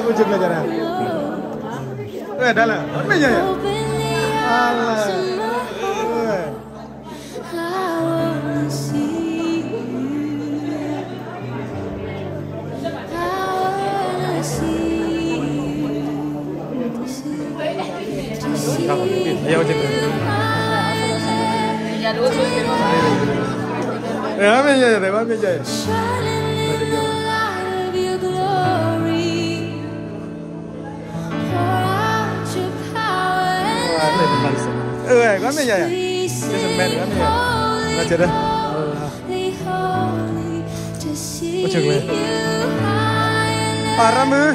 Ujung belajarnya. Dah lah. Apa ya? Alah. Ayo ujung. Apa ya? Kan ya? Jason Man kan ya? Ngajar dah. Ujung lah. Parah mah.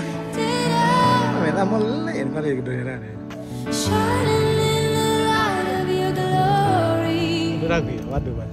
Main amal lain kali gitu ya. Lagi, waduh pak.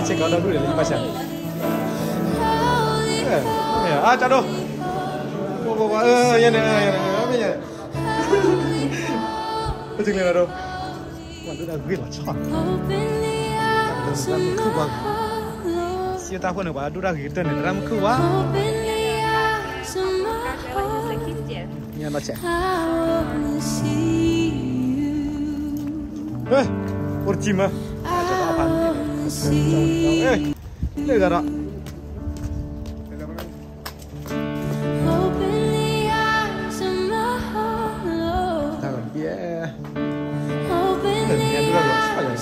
Cek kau dulu deh, pasang. Ya, cadoh. Ya nih, apa ya? Ujung ni dah. Waduh, dah gila, cak. Dalam kuat. Siapa tahu ni, waduh dah gitu ni, dalam kuat. Ya, macam. Urji mah. Coba apa ni? Ini darah. Tangan dia. Ini dulu sekali.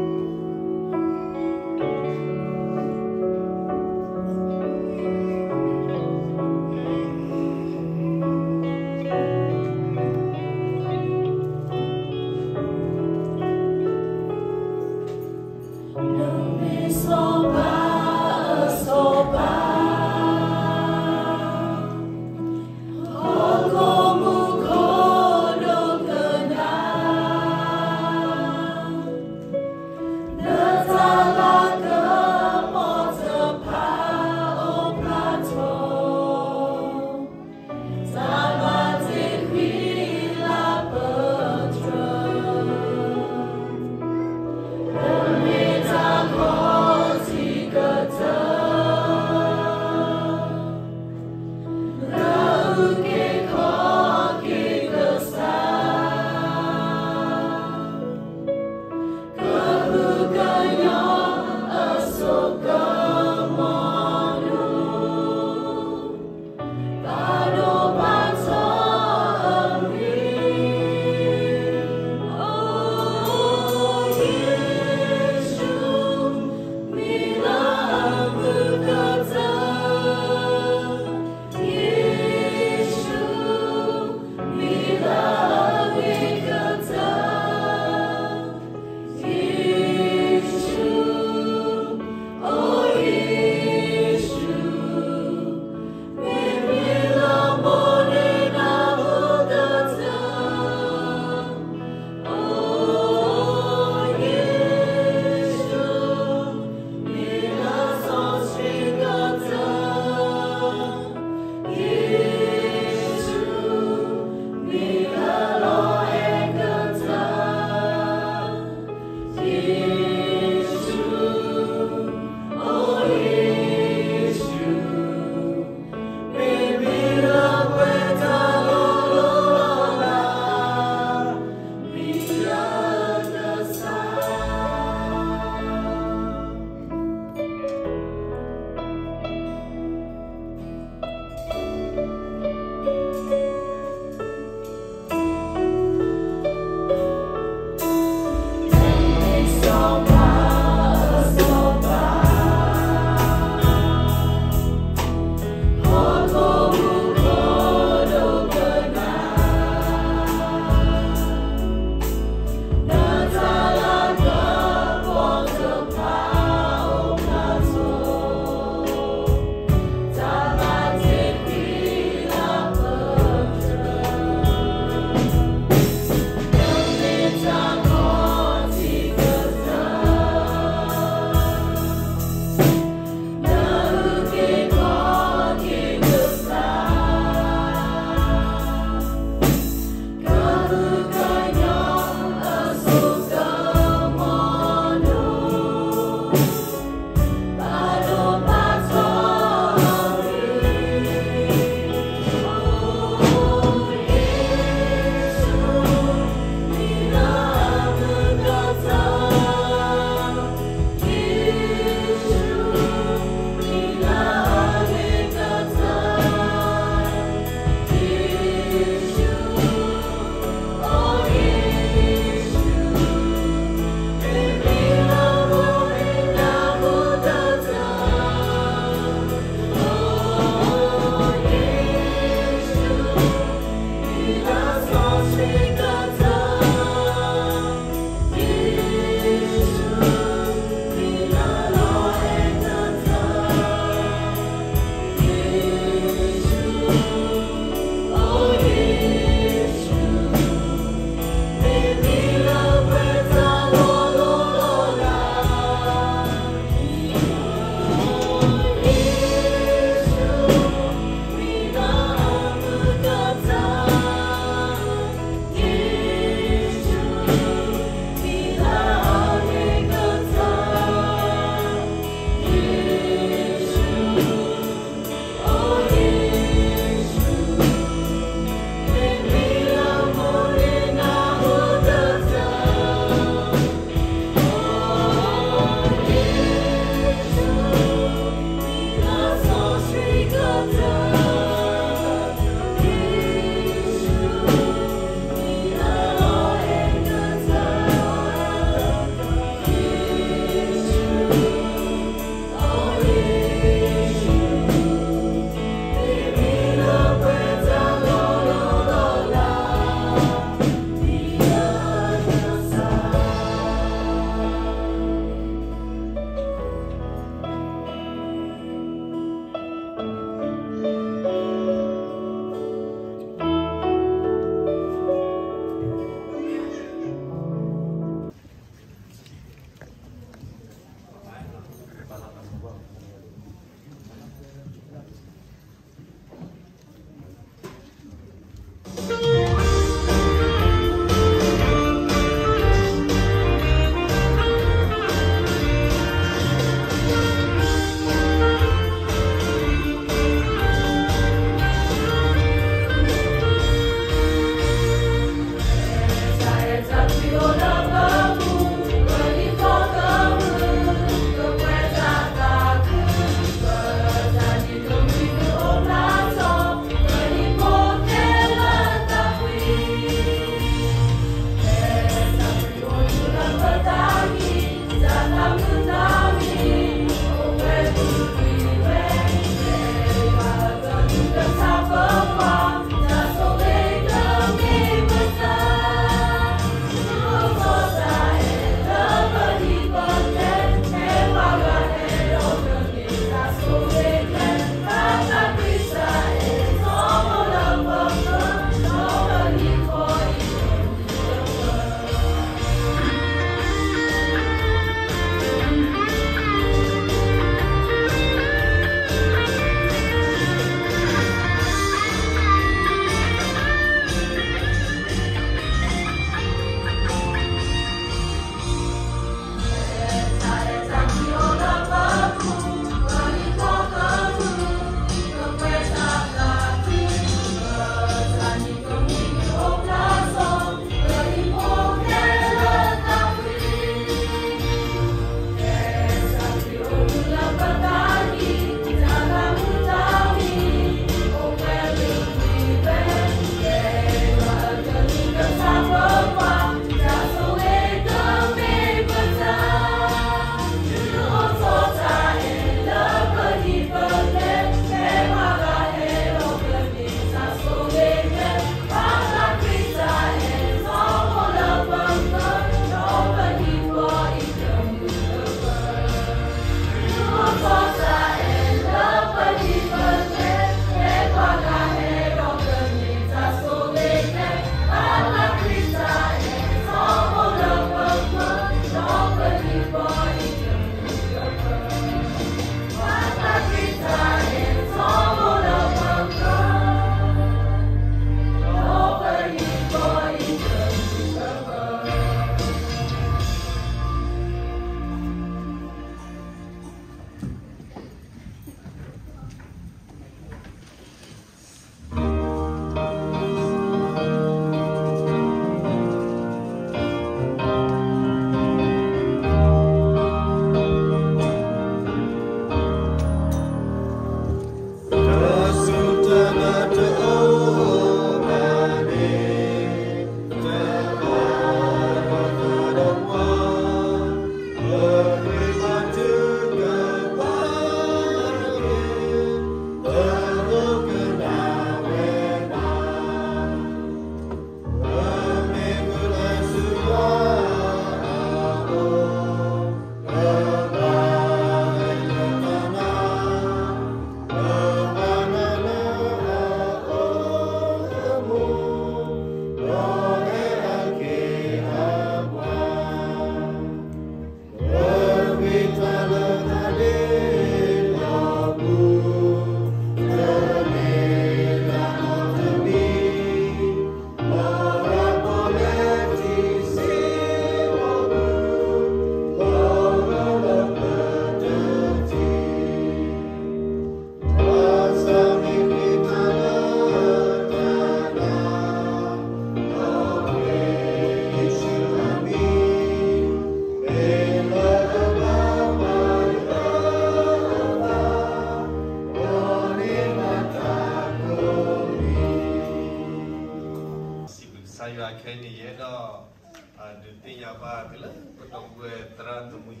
ada tiga apa tu lah, potong gue terantumui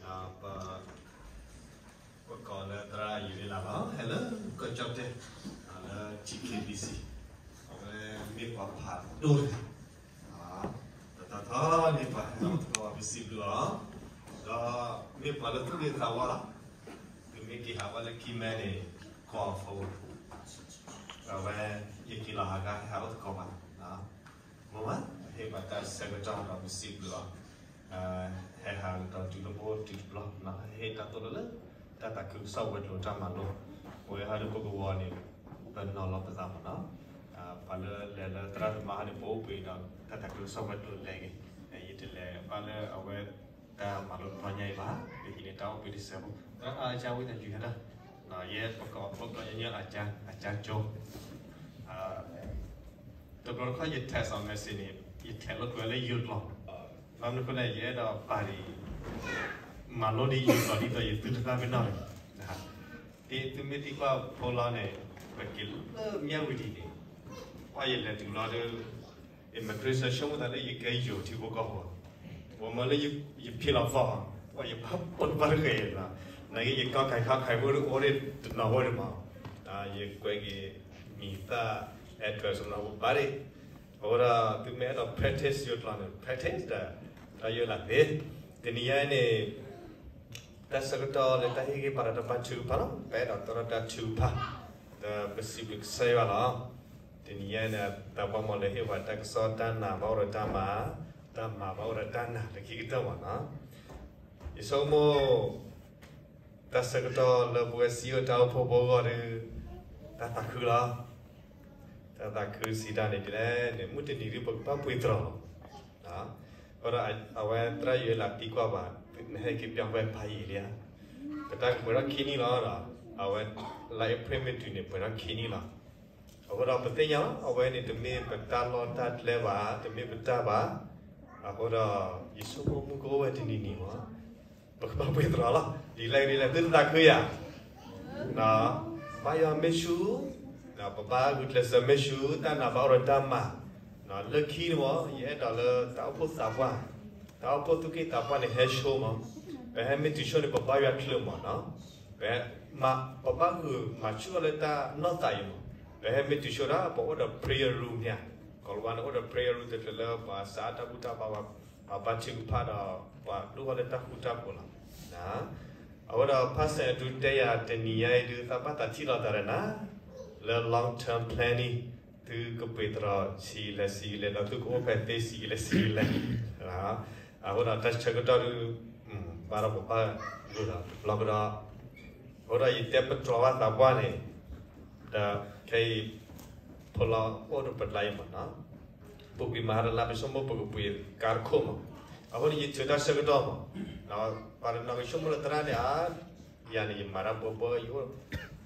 apa kalau terang ini lah, hello, kocok deh, ada GKBC, oleh mipa par, dulu, tata ni pa, kalau bisi dua, dah mipa tu dia kawala, miki hawala kimene kau fawur, oleh ikilah agak harus kau mana, mana, hebat sebetul dah bisi dua, hal dah juga boleh dibelah, nah hebat tu lah. Tata ku sawat lo zaman lo, boleh ada kau ni penolak bersama na, pada lelah terus mahal ni bau beda, tata ku sawat lo lagi, itu le, pada awal dah malu banyak bah, begini tahu beri sebu, terus jauh dan juga dah, nah ye pokoknya ajar jom, terus kalau ye tes on mesin ni, ye tes lo tu le yud lo, lalu kalau ye dah pari malu di Yunani tu itu juga benar. Nah, itu mesti kau pola ni, berkil, miawidi ni. Ayat le tu lalu, immigration semua tadi ye kerja tu kau. Wamalah ye pilah faham, ye pun berkait lah. Nagi ye kau kai baru orang tu nak orang mah. Ye kau ye minta address orang bari. Orang tu mereka practice yo tu lah, practice dah. Ayo lah deh. Dunia ni dah sekitar letak higi pada tempat cuba lah, pada tempat cuba, dah bersibuk saya lah. Dunia ni dah bawa leh wadah kesotan nama orang dama orang tanah lagi kita mana. Isomo dah sekitar lebuat siu tahu pobo ada dah takut lah, dah takut sidang ni ni mungkin diri berapa puitra, orang awal terakhir latih kau apa, nih kita yang berpai dia, kita berang kini lah, awal lain premier tu ni berang kini lah, awal apa tanya, awal ni demi bertalon tat lewa, demi bertaba, awal Yesus mau muka awal ni ni mah, berapa puitra lah, dilai tu tak kaya, nah, bayar mesu, nah bapa gula semesu, dan apa orang dama. Nah, lelaki ni mah, ia adalah tahu pun siapa, tahu pun tu kita apa ni headshow mah, behemi tu show ni bapa yang kelem mah, nah, bapa tu macam leta not tahu mah, behemi tu show dah, bapa ada prayer room ni, kalau mana ada prayer room tu le, saat aku tak bawa baca pada, dua leta kita pula, nah, awak pasal tu dia tenia itu apa tak cila darana, le long term planning. Tu kepetra sila tu kau pete sila, aku nak touch cakap tu, para bapa tu lah, belakang orang itu petrawan apa ni, dah kayak pola orang berlain mana, bukti mahal lah semua bukti karkom, aku ni cerita cakap tu, nah para nak semua terang ni, ni marah bapa,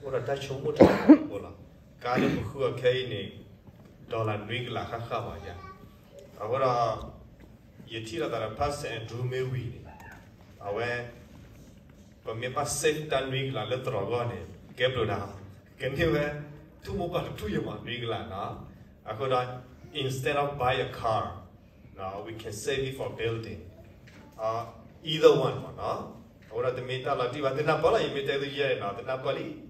orang touch semua tu, pola, kalau buku kayak ni. Dolar ringgit kakak macam, awak ye tira dalam pas Andrew Mewi, awak pemimpin safe dan ringgit lah leteraga ni, keblu dah, kenapa tu mungkin tu yang mana ringgit lah, na, aku dah instead of buy a car, now we can save it for building, either one mana, awak tu minta lah, tiba tiba apa lah, minta tu je, na, tiba apa ni,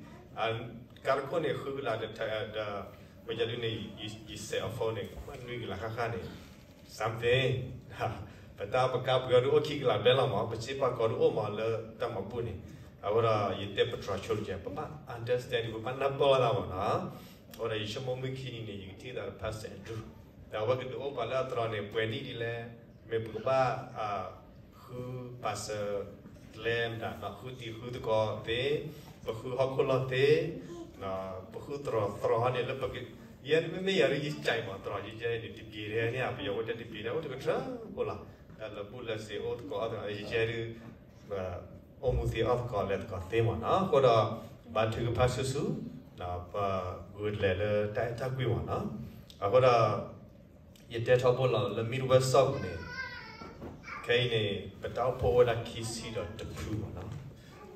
karko ni khula ada macam ni cell phone ni, mana ni lah kakak ni, something, betul apa kau tu okey lah, dalam apa cepat kau tu malah tak mampu ni, awak itu petrol je, papa understand, papa nampak lah mana, awak itu semua mungkin ni, itu dah pas tu, awak itu malah terane puani di le, membuka pas lem dah, nak tu kau te, hak kau te. Nah, buku terang ni lepas ke, ia ni memang ia ni cai mah terang je ni tipi dia ni apa yang ada tipi dia, ada kerja, bola, dalam bulan se, kau ada jadi, omuti kau lihat kau tema, nah, kau dah bantu ke pasusu, nah, apa good leader, tak kui mana, aku dah, ia dia tahu bola, lemir besar ni, kain ni, betul pun ada kisi dah tepu mana,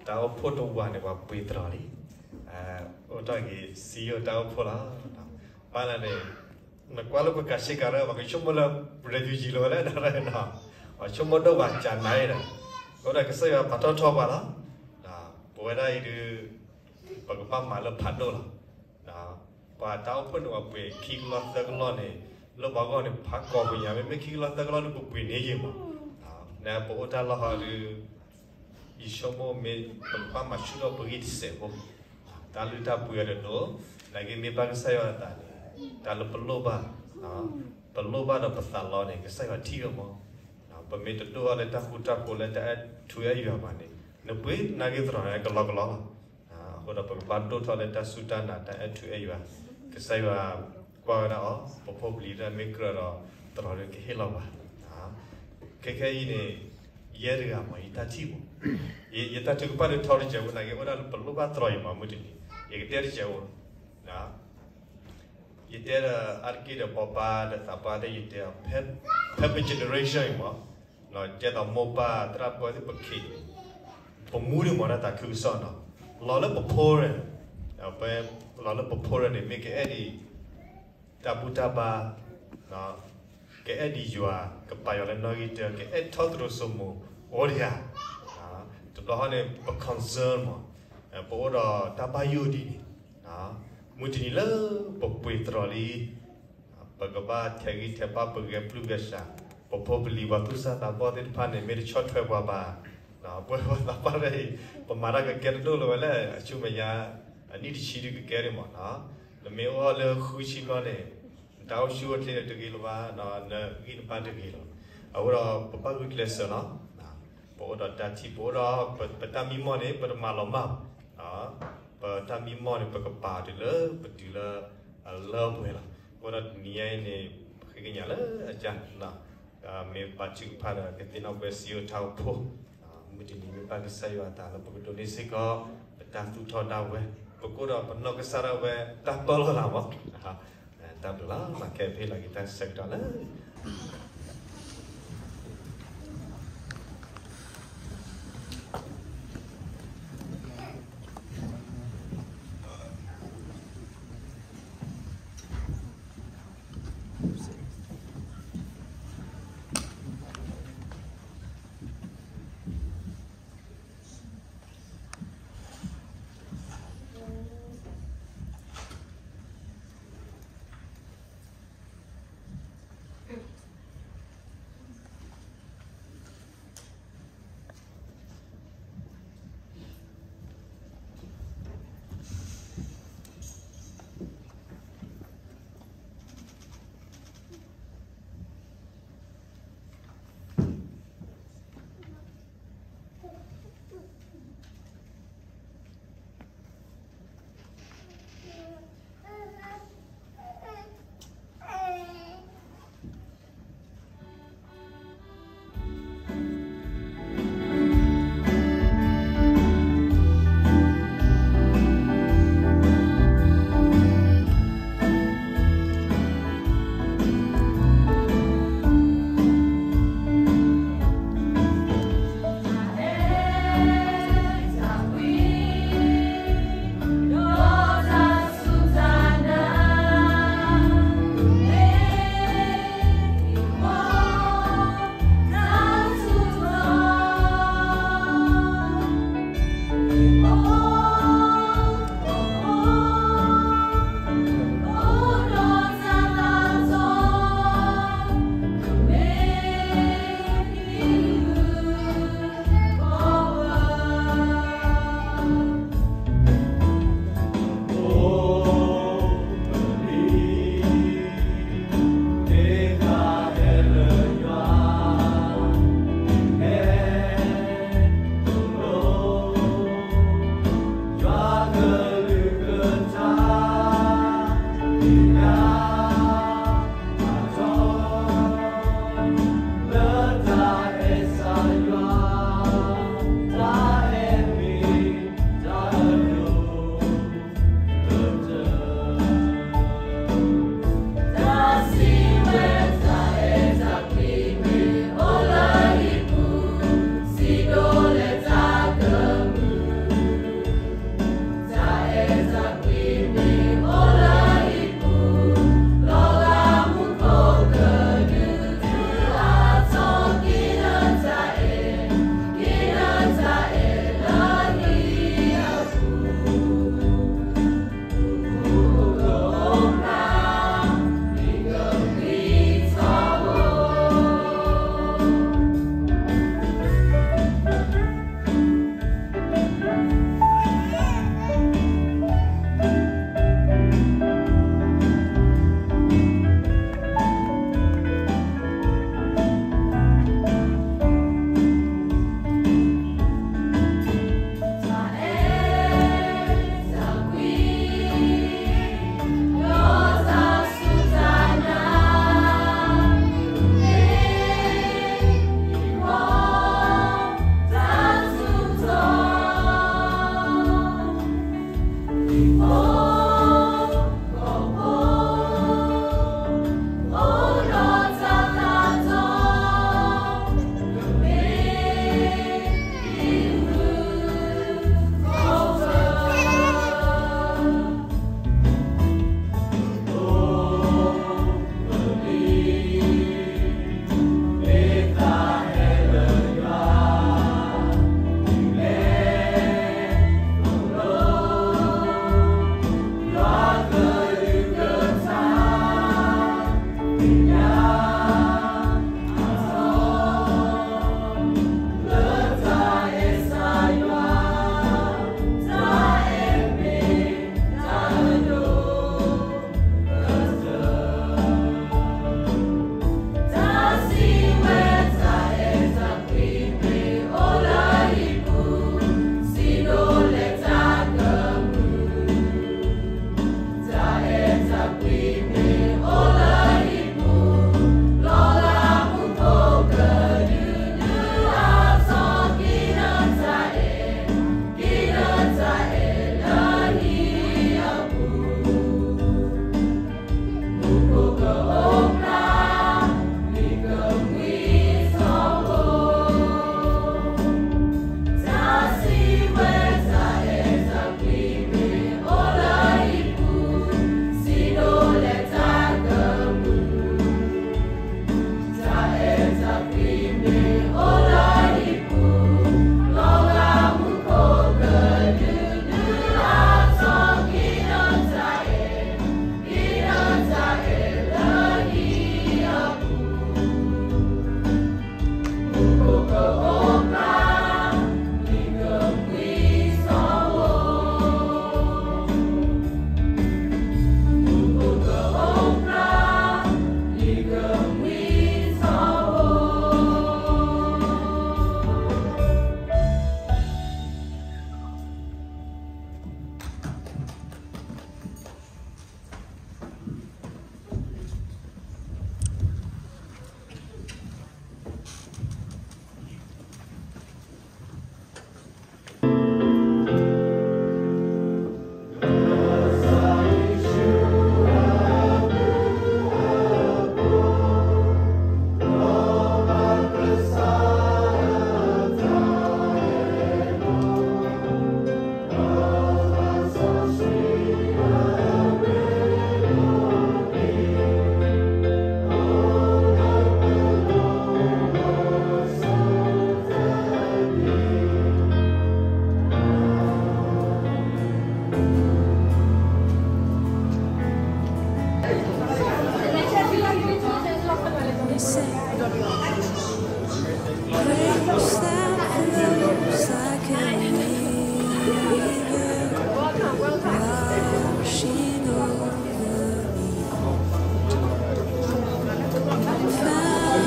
tahu pun tu buat ni apa petra ni. Orang ni CEO tahu pula, mana ni nak kuala bekasi kara bagi cuma lah refugee lo lah nara na, cuma do baca naik dah. Orang kesaya patut coba lah, nah, boleh itu bagi malah padu lah, nah, pada tahu pun apa kiklah terkeluar ni, lo bagai ni pakau punya, memang kiklah terkeluar ni bukan ni je mah, nah, boleh lah hari isomo me tempat masuk lo pergi disebut, kalau tak boleh ada tu, lagi me bagi saya ada. Kalau perlu dah pasal law ni, saya tiga mah. Pemit tu ada tak kuda boleh tak tuya juga mana. Nabi nagi terang kalau. Kita berbantu tu ada tak sudah nak tak tuya juga. Saya kau ada popop leader maker terang ke hilang bah. Kekaya ini ia juga mah ita cium. Ia tak cukup pada thori jauh nagi orang perlu bah terang mah mungkin. Ia kita jauh. Itu arki dah papa dah apa dah itu pep generation mah, no jadi moba terapa itu pakai, pemudi mana tak kusana, lalu peporan, apa lalu peporan ni mereka edi tabu taba, no ke edi jua kepayaran lagi tu ke edi thot terus semua, orya, tu belah ni concern mah, pora tabayu di, mungkin lah popoi terali, bagaimana cari siapa pergi pelugasa, popoi beli batu sah tak boleh depan ni, meri short trip apa, boleh apa lagi, pemarah ke kiri dulu lah, cuma ya, ni di sini ke kiri mana, mewah le khusyuk mana, tahu syuat le tu gila bah, ini pada gila, awak papa gue kelas sana, pora dati pora, petami mana, pada malam Tapi mana perkepah tu lah, betul lah, Allah boleh lah. Orang dunia ini begini lah, aja lah. Membaca pada ketika bersih tahu pun, mungkin ini pada saya ada lah. Begitu ni sih kau tak tu tahu dah weh. Begitu pernah kesara weh, tak perlu lama. Tak belah, makai pun lagi tak segera lah.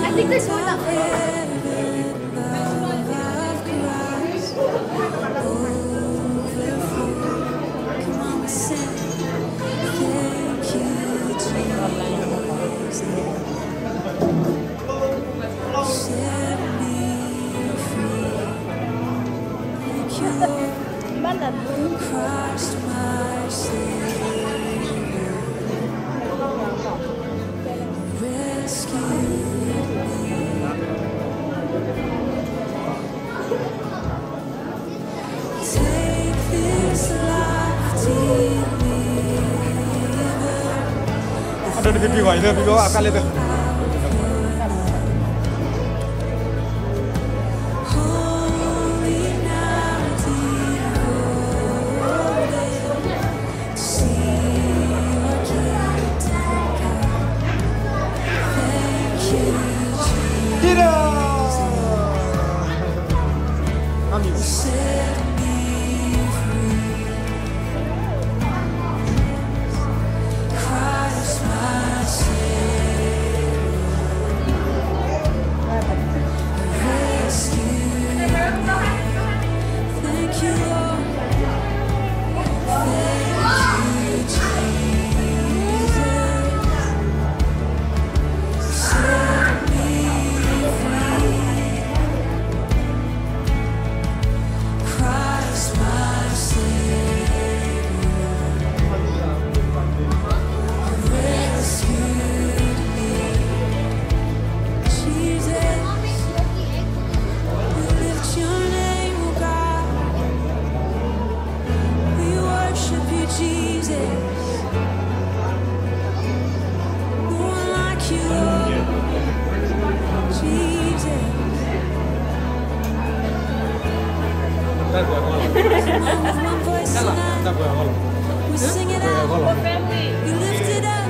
I think there's one up there. Christ my Savior rescued me. Take this life, deliver. Ada di pipi gua, ini pipi gua akal itu. We sing it out, we lift it up.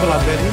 pelabur ini.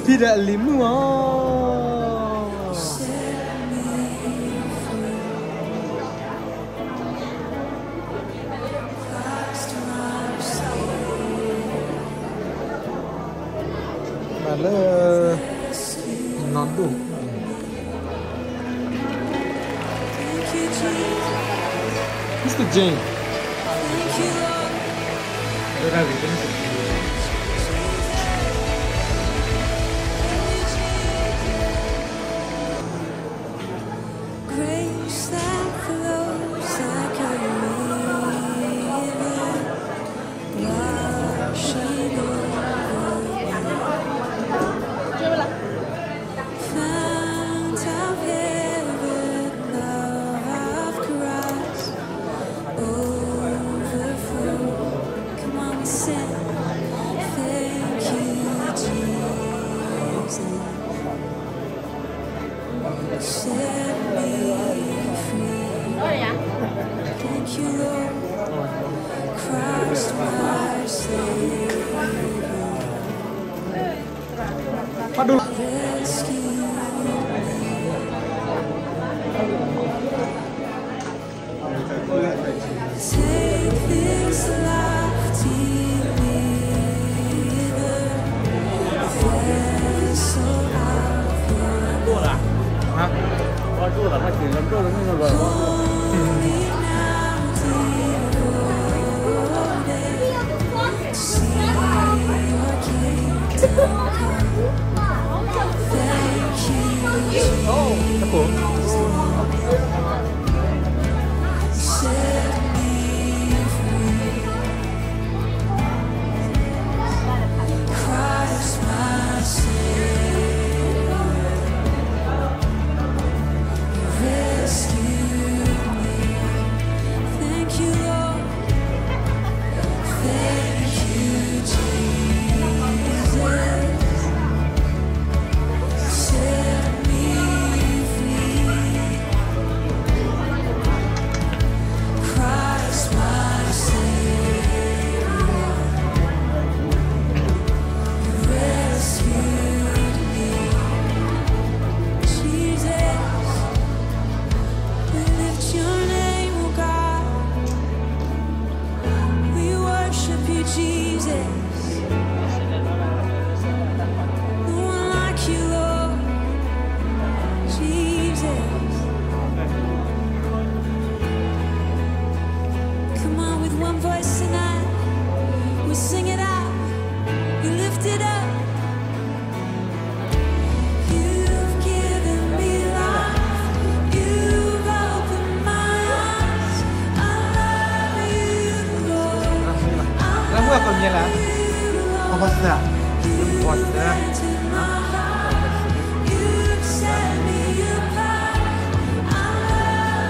Tidak limu. Malah nonton. Mr. Jane. Aduh.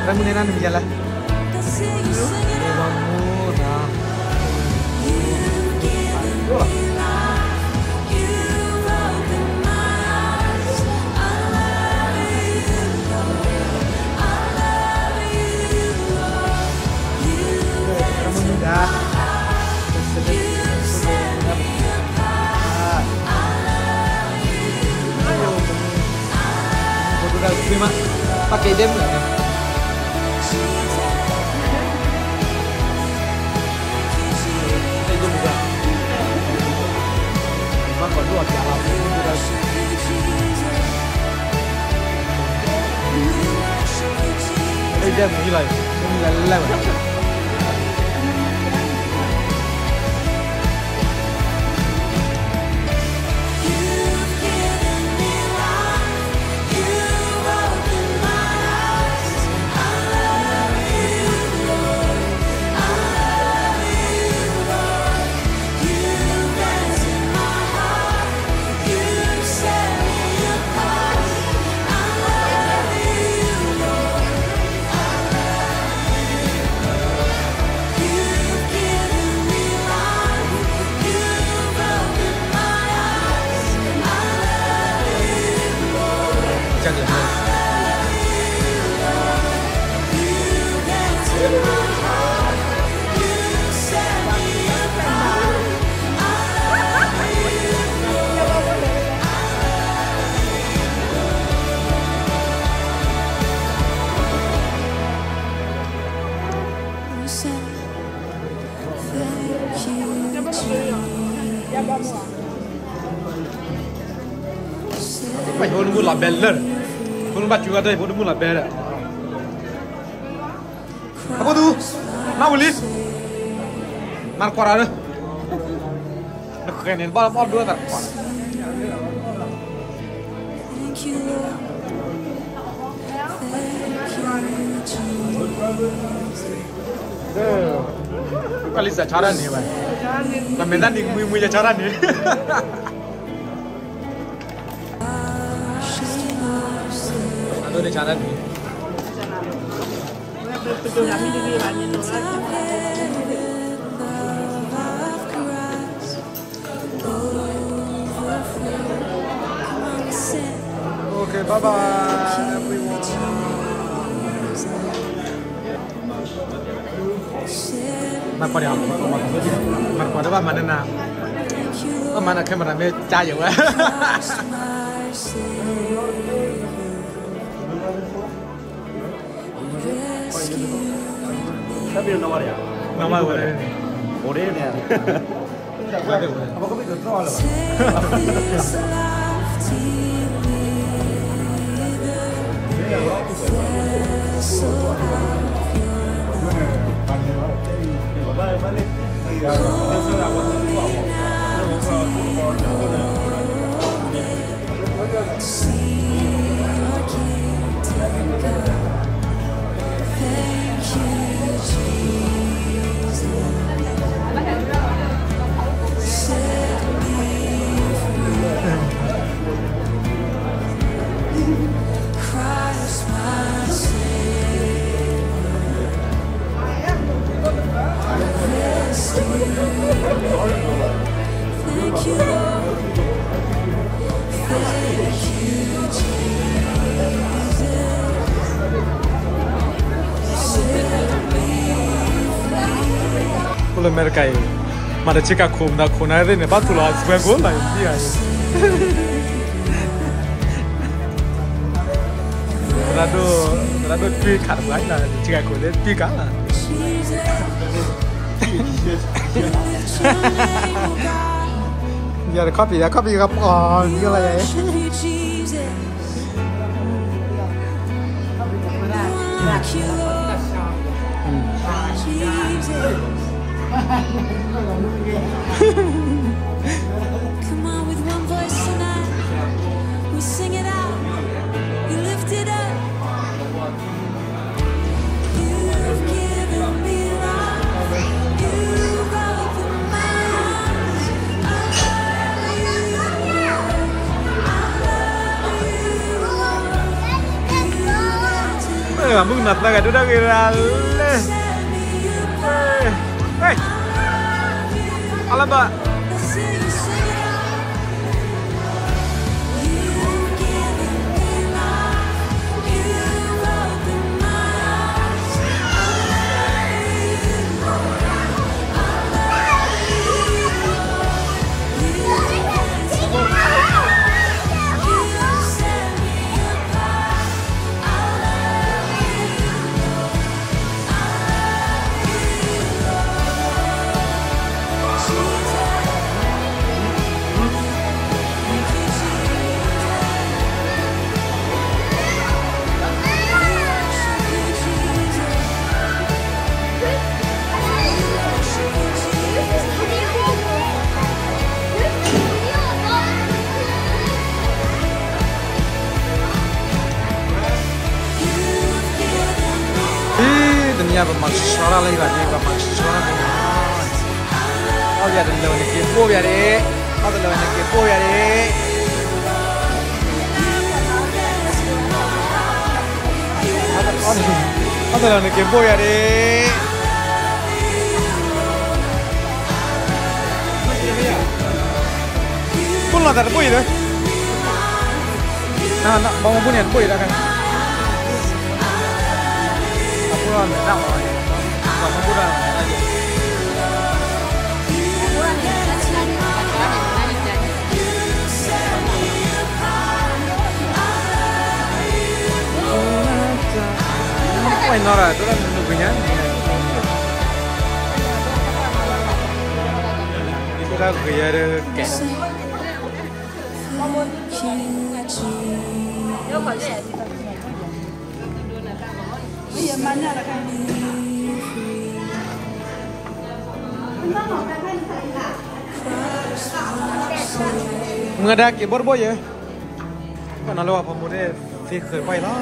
Remuneran berjalan. Pakai dem nggak? Itu bukan. dia mulai lewat. Mày hôn mua là bè lên, hôn bắt chua đây, hôn mua là bè đấy. Apa tu? Nak beli? Nak kuara deh. Nak kenen bal dua tak. Kali cara ni, bang. Lambetan di mui cara ni. Aduh ni cara ni. Betul kami di Irani tu. Okay, bye bye everyone. Mà còn điểm mà còn đó mà nên là mà là cái mà làm chai nhiều quá. Tapi nomor ya? Nomor boleh. Boleh ni. Apa kau bisa draw lah? Kalau mereka ini, mana jika kau nak ada ni batu lah, sebenarnya gol lah dia. Rado tweet kat mana lah, jika kau lihat tweet kan lah. Biar kopi ya, kopi kap on, dia lah ya. Come on, with one voice tonight, we sing it out, we lift it up. You've given me life, you've opened my eyes. I love you, Lord. I love you, Lord. Mung nat lah, kadang kira le. Hey, alaba. Jesus. nhà bằng mặt xóa lấy bạn đi bằng mặt xóa đi ao giờ đừng lời này kiếm bố về đi ao giờ lời này kiếm bố về đi ao giờ lời này kiếm bố về đi pun lah tak boleh dah. Nak bangun pun yang boleh dah kan. Apa lah nak bangun pun dah. Apa yang nora tu lah nunggunya. Itu dah gaya ada ket. Mengadak ke borboy ya. Kan lalu apa mode fik ke pai lah.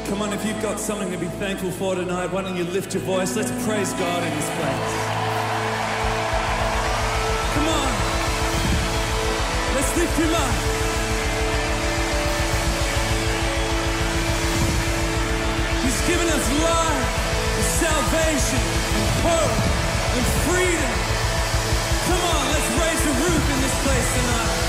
Come on, if you've got something to be thankful for tonight, why don't you lift your voice? Let's praise God in this place. Come on. Let's lift him up. He's given us life, and salvation, and hope, and freedom. Come on, let's raise the roof in this place tonight.